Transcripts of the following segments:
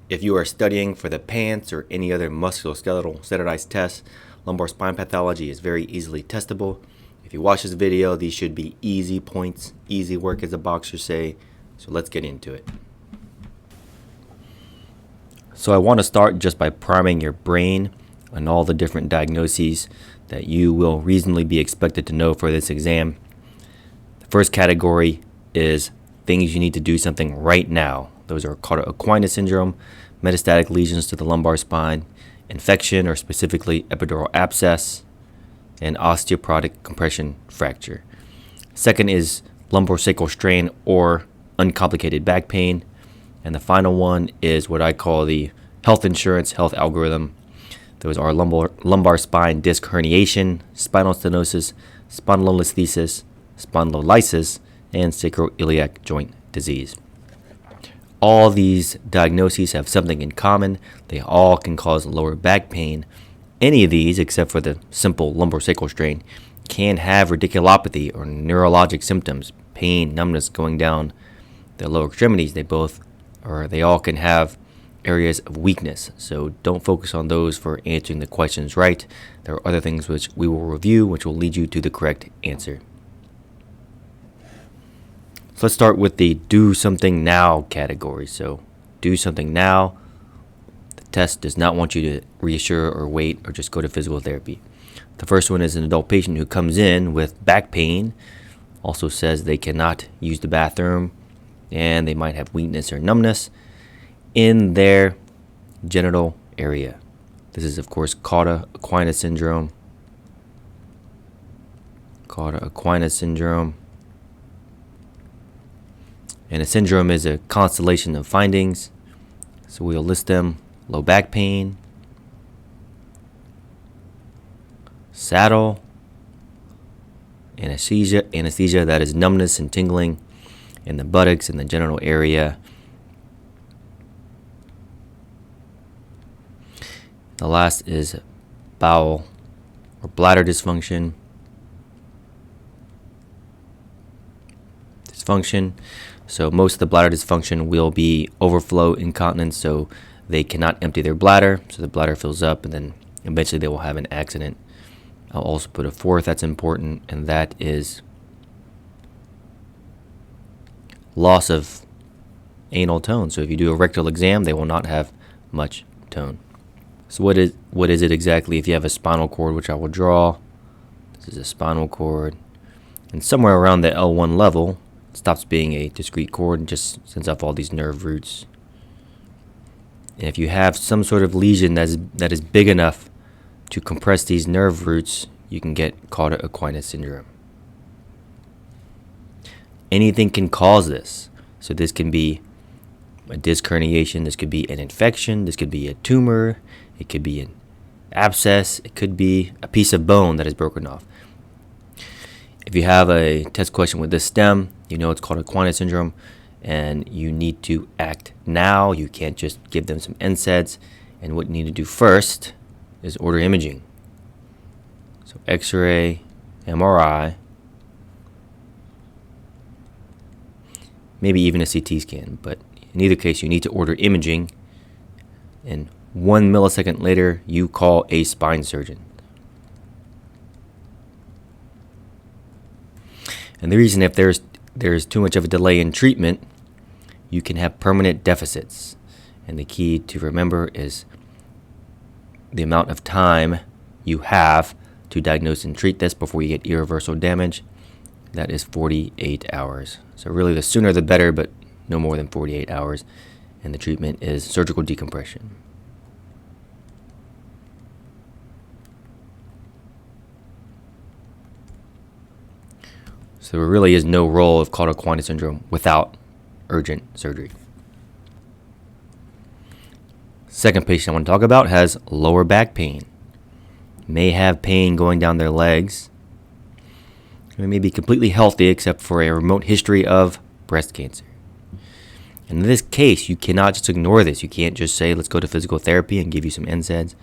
If you are studying for the PANCE or any other musculoskeletal standardized test, lumbar spine pathology is very easily testable. If you watch this video, these should be easy points, easy work as the boxers say. So let's get into it. So I want to start just by priming your brain on all the different diagnoses that you will reasonably be expected to know for this exam. The first category is things you need to do something right now. Those are Cauda equina syndrome, metastatic lesions to the lumbar spine, infection or specifically epidural abscess, and osteoporotic compression fracture. Second is lumbosacral strain or uncomplicated back pain. And the final one is what I call the health insurance health algorithm. Those are lumbar spine disc herniation, spinal stenosis, spondylolisthesis, spondylolysis, and sacroiliac joint disease. All these diagnoses have something in common. They all can cause lower back pain. Any of these, except for the simple lumbosacral strain, can have radiculopathy or neurologic symptoms, pain, numbness going down the lower extremities. They all can have areas of weakness. So don't focus on those for answering the questions right. There are other things which we will review, which will lead you to the correct answer. So let's start with the do something now category. So do something now. The test does not want you to reassure or wait or just go to physical therapy. The first one is an adult patient who comes in with back pain, also says they cannot use the bathroom, and they might have weakness or numbness in their genital area. This is, of course, Cauda equina syndrome. Cauda equina syndrome. And a syndrome is a constellation of findings. So we'll list them: low back pain, saddle, anesthesia that is numbness and tingling in the buttocks and the genital area. The last is bowel or bladder dysfunction. So most of the bladder dysfunction will be overflow incontinence, so they cannot empty their bladder, so the bladder fills up, and then eventually they will have an accident. I'll also put a fourth that's important, and that is loss of anal tone. So if you do a rectal exam, they will not have much tone. So what is it exactly? If you have a spinal cord, which I will draw, this is a spinal cord, and somewhere around the L1 level, it stops being a discrete cord and just sends off all these nerve roots. And if you have some sort of lesion that is big enough to compress these nerve roots, you can get Cauda equina syndrome. Anything can cause this. So this can be a disc herniation, this could be an infection, this could be a tumor, it could be an abscess, it could be a piece of bone that is broken off. If you have a test question with this stem, you know it's Cauda equina syndrome, and you need to act now. You can't just give them some NSAIDs. And what you need to do first is order imaging. So X-ray, MRI, maybe even a CT scan. But in either case, you need to order imaging. And 1 millisecond later, you call a spine surgeon. And the reason, if there's too much of a delay in treatment, you can have permanent deficits. And the key to remember is the amount of time you have to diagnose and treat this before you get irreversible damage. That is 48 hours. So really the sooner the better, but no more than 48 hours. And the treatment is surgical decompression. So there really is no role of Cauda equina syndrome without urgent surgery. Second patient I want to talk about has lower back pain. May have pain going down their legs. They may be completely healthy except for a remote history of breast cancer. In this case, you cannot just ignore this. You can't just say, let's go to physical therapy and give you some NSAIDs.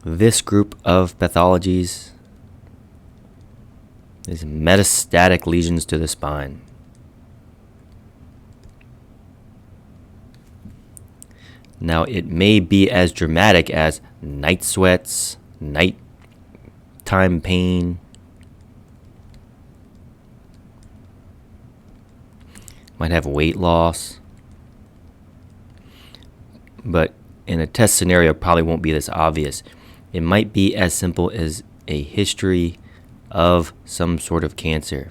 This group of pathologies is metastatic lesions to the spine. Now, it may be as dramatic as night sweats, nighttime pain, might have weight loss, but in a test scenario, probably won't be this obvious. It might be as simple as a history of some sort of cancer.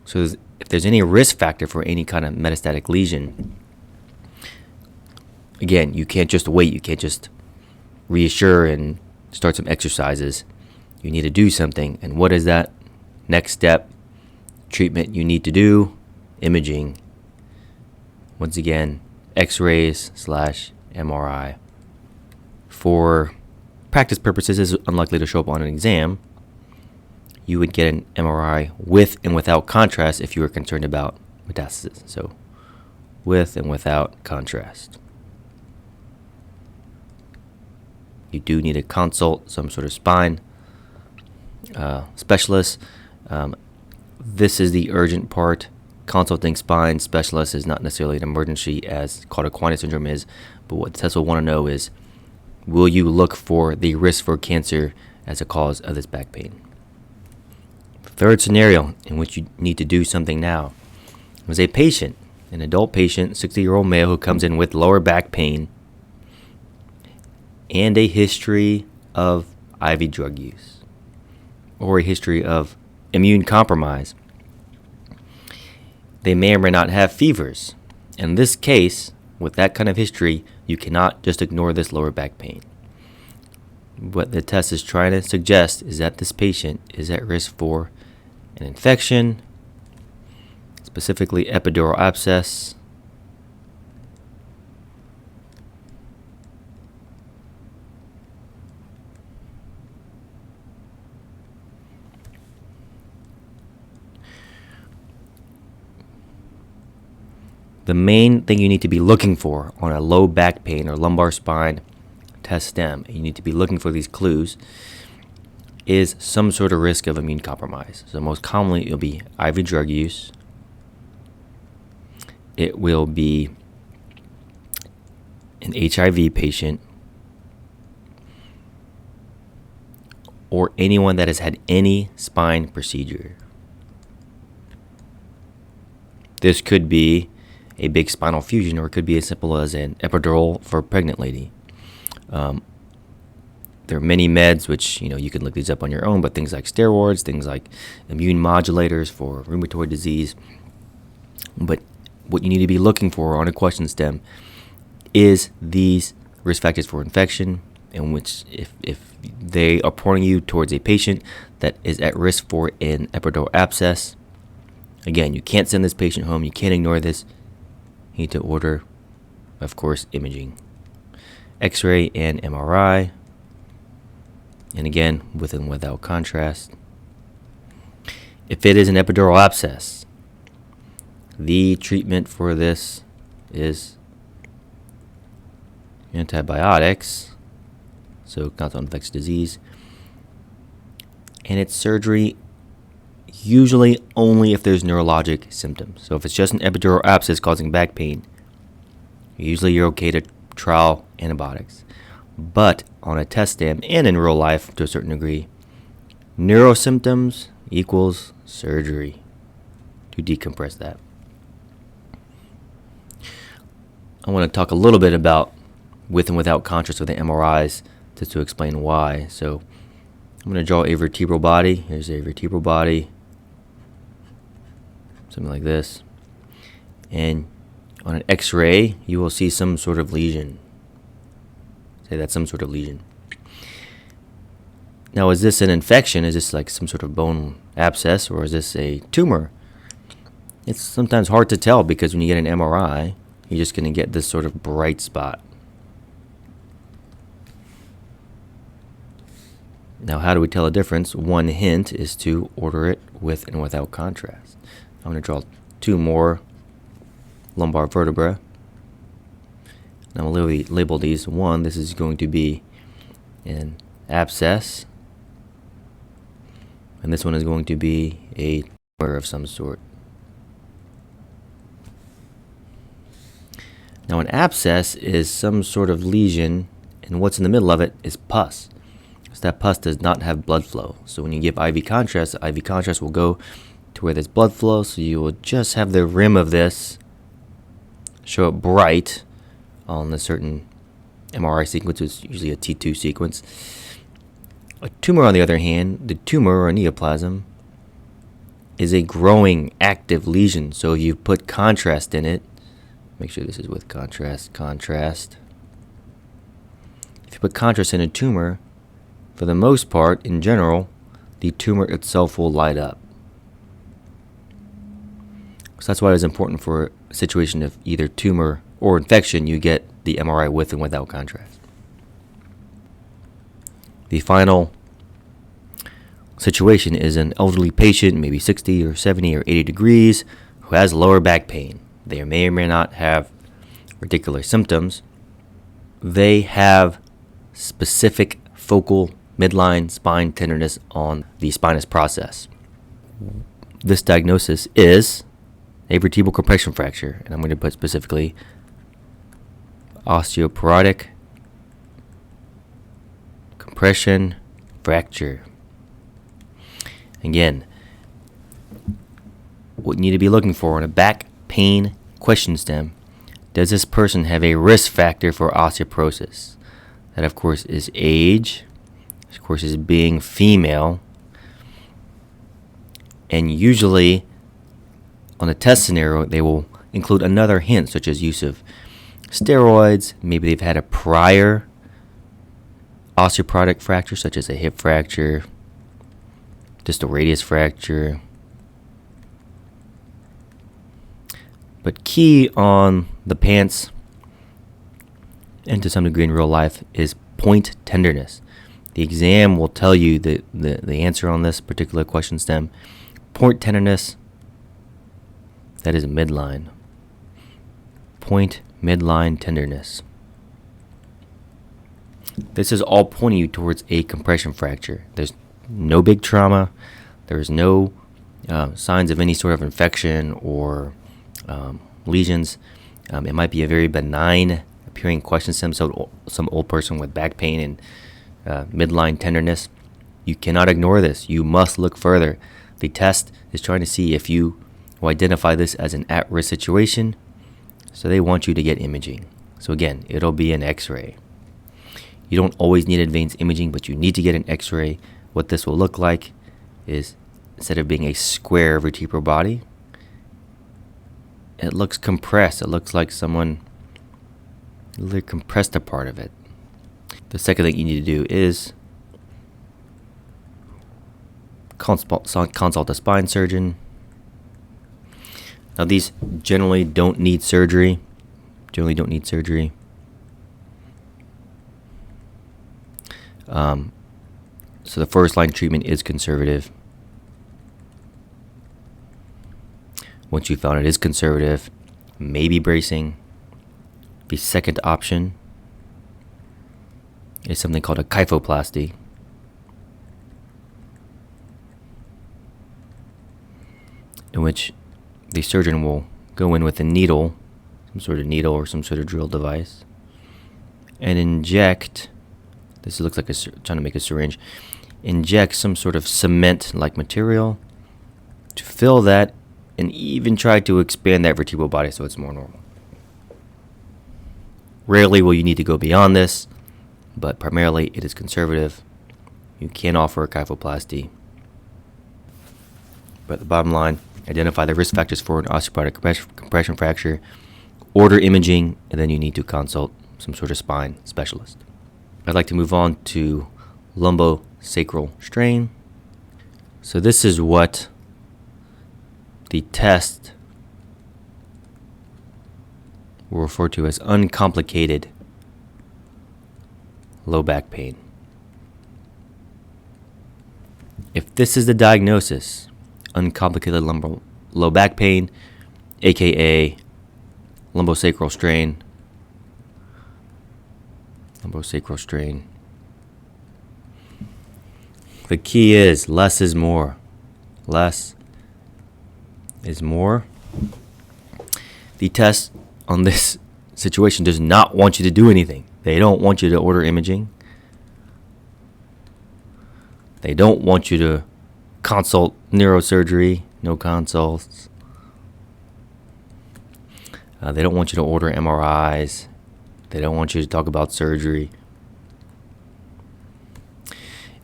So if there's any risk factor for any kind of metastatic lesion, again, you can't just wait. You can't just reassure and start some exercises. You need to do something. And what is that next step? Treatment you need to do? Imaging. Once again, X-rays / MRI. For practice purposes, this is unlikely to show up on an exam. You would get an MRI with and without contrast if you were concerned about metastasis. So, with and without contrast. You do need to consult some sort of spine specialist. This is the urgent part. Consulting spine specialist is not necessarily an emergency as Cauda equina syndrome is, but what the test will want to know is, will you look for the risk for cancer as a cause of this back pain? Third scenario in which you need to do something now is a patient, an adult patient, 60-year-old male who comes in with lower back pain and a history of IV drug use or a history of immune compromise. They may or may not have fevers. In this case, with that kind of history, you cannot just ignore this lower back pain. What the test is trying to suggest is that this patient is at risk for an infection, specifically epidural abscess, the main thing you need to be looking for on a low back pain or lumbar spine test stem, you need to be looking for these clues, is some sort of risk of immune compromise. So most commonly, it'll be IV drug use. It will be an HIV patient or anyone that has had any spine procedure. This could be a big spinal fusion, or it could be as simple as an epidural for a pregnant lady. There are many meds which you can look these up on your own, but things like steroids, things like immune modulators for rheumatoid disease. But what you need to be looking for on a question stem is these risk factors for infection, in which if they are pointing you towards a patient that is at risk for an epidural abscess, again, you can't send this patient home. You can't ignore this. You need to order, of course, imaging, X-ray and MRI, and again, with and without contrast. If it is an epidural abscess, the treatment for this is antibiotics, so not infectious disease, and it's surgery usually only if there's neurologic symptoms. So if it's just an epidural abscess causing back pain, usually you're okay to trial antibiotics. But on a test stem and in real life to a certain degree, neurosymptoms equals surgery to decompress that. I want to talk a little bit about with and without contrast with the MRIs just to explain why. So I'm going to draw a vertebral body. Here's a vertebral body, something like this. And on an X-ray, you will see some sort of lesion. Say that's some sort of lesion. Now, is this an infection? Is this like some sort of bone abscess, or is this a tumor? It's sometimes hard to tell because when you get an MRI, you're just going to get this sort of bright spot. Now, how do we tell a difference? One hint is to order it with and without contrast. I'm going to draw two more lumbar vertebrae. Now I'm going to label these. One, this is going to be an abscess, and this one is going to be a tumor of some sort. Now, an abscess is some sort of lesion, and what's in the middle of it is pus. So that pus does not have blood flow. So when you give IV contrast, the IV contrast will go to where there's blood flow, so you will just have the rim of this show up bright on a certain MRI sequence, which is usually a T2 sequence. A tumor, on the other hand, the tumor or neoplasm is a growing active lesion. So if you put contrast in it, make sure this is with contrast. If you put contrast in a tumor, for the most part, in general, the tumor itself will light up. So that's why it's important for a situation of either tumor or infection, you get the MRI with and without contrast. The final situation is an elderly patient, maybe 60 or 70 or 80 degrees, who has lower back pain. They may or may not have radicular symptoms. They have specific focal midline spine tenderness on the spinous process. This diagnosis is a vertebral compression fracture, and I'm going to put specifically osteoporotic compression fracture. Again, what you need to be looking for in a back pain question stem: does this person have a risk factor for osteoporosis? That, of course, is age, of course, is being female, and usually on a test scenario, they will include another hint, such as use of steroids. Maybe they've had a prior osteoporotic fracture, such as a hip fracture, distal radius fracture. But key on the PANCE, and to some degree in real life, is point tenderness. The exam will tell you the answer on this particular question stem. Point tenderness, that is midline. Point midline tenderness. This is all pointing you towards a compression fracture. There's no big trauma. There's no signs of any sort of infection or lesions. It might be a very benign appearing question stem, so some old person with back pain and midline tenderness. You cannot ignore this. You must look further. The test is trying to see if you will identify this as an at-risk situation, so they want you to get imaging. So again, it'll be an x-ray. You don't always need advanced imaging, but you need to get an x-ray. What this will look like is, instead of being a square vertebral body, it looks compressed. It looks like someone really compressed a part of it. The second thing you need to do is consult a spine surgeon. Now, these generally don't need surgery. So the first line treatment is conservative. Once you found it is conservative, maybe bracing. The second option is something called a kyphoplasty. In which the surgeon will go in with a needle, some sort of needle or some sort of drill device, and inject, this looks like trying to make a syringe, inject some sort of cement-like material to fill that and even try to expand that vertebral body so it's more normal. Rarely will you need to go beyond this, but primarily it is conservative. You can offer a kyphoplasty. But the bottom line, identify the risk factors for an osteoporotic compression fracture, order imaging, and then you need to consult some sort of spine specialist. I'd like to move on to lumbosacral strain. So this is what the test will refer to as uncomplicated low back pain. If this is the diagnosis, uncomplicated low back pain, aka lumbosacral strain. The key is less is more. Less is more. The test on this situation does not want you to do anything. They don't want you to order imaging. They don't want you to consult neurosurgery, no consults. They don't want you to order MRIs. They don't want you to talk about surgery.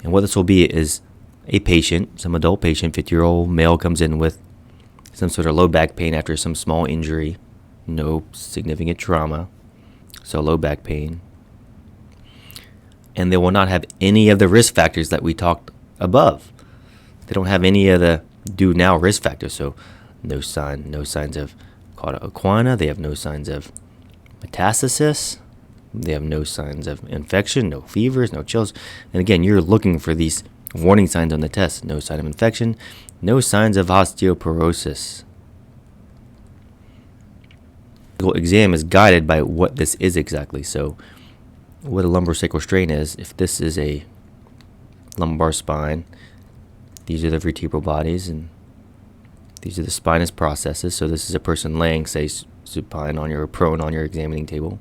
And what this will be is a patient, some adult patient, 50-year-old male, comes in with some sort of low back pain after some small injury, no significant trauma, so low back pain. And they will not have any of the risk factors that we talked above. They don't have any of the do now risk factors, so no signs of Cauda equina. They have no signs of metastasis. They have no signs of infection, no fevers, no chills. And again, you're looking for these warning signs on the test. No sign of infection, no signs of osteoporosis. The exam is guided by what this is exactly. So what a lumbosacral strain is, if this is a lumbar spine, these are the vertebral bodies, and these are the spinous processes. So this is a person laying, say, supine on your, or prone on your examining table.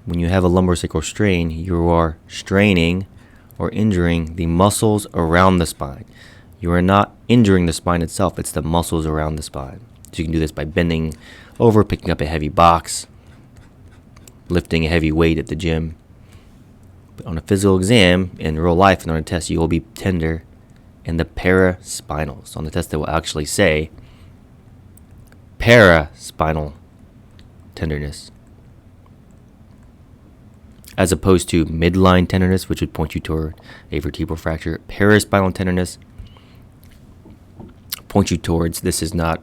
When you have a lumbosacral strain, you are straining or injuring the muscles around the spine. You are not injuring the spine itself, it's the muscles around the spine. So you can do this by bending over, picking up a heavy box, lifting a heavy weight at the gym. But on a physical exam, in real life and on a test, you will be tender in the paraspinal. So on the test, they will actually say paraspinal tenderness, as opposed to midline tenderness, which would point you toward a vertebral fracture. Paraspinal tenderness point you towards this is not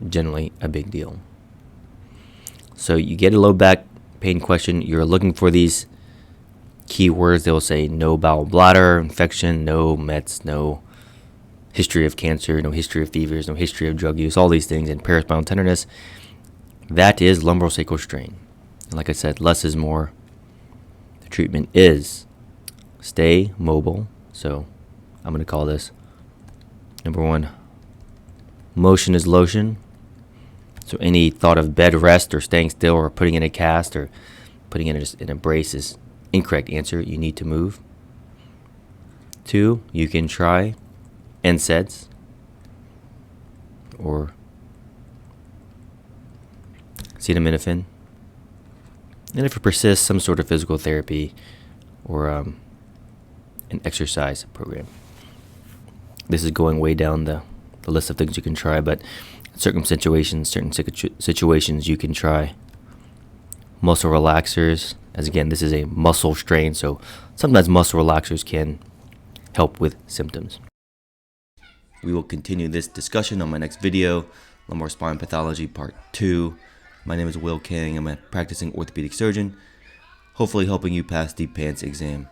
generally a big deal. So you get a low back pain question. You're looking for these keywords. They will say no bowel bladder infection, no mets, no history of cancer, no history of fevers, no history of drug use, all these things. And paraspinal tenderness, that is lumbosacral strain. And like I said, less is more. The treatment is stay mobile. So I'm going to call this number 1, motion is lotion. So any thought of bed rest or staying still or putting in a cast or putting in a brace is incorrect answer. You need to move. 2, you can try NSAIDs or acetaminophen. And if it persists, some sort of physical therapy or an exercise program. This is going way down the list of things you can try, but in certain situations you can try muscle relaxers, as again, this is a muscle strain, so sometimes muscle relaxers can help with symptoms. We will continue this discussion on my next video, Lumbar Spine Pathology Part 2. My name is Will King. I'm a practicing orthopedic surgeon, hopefully helping you pass the PANCE exam.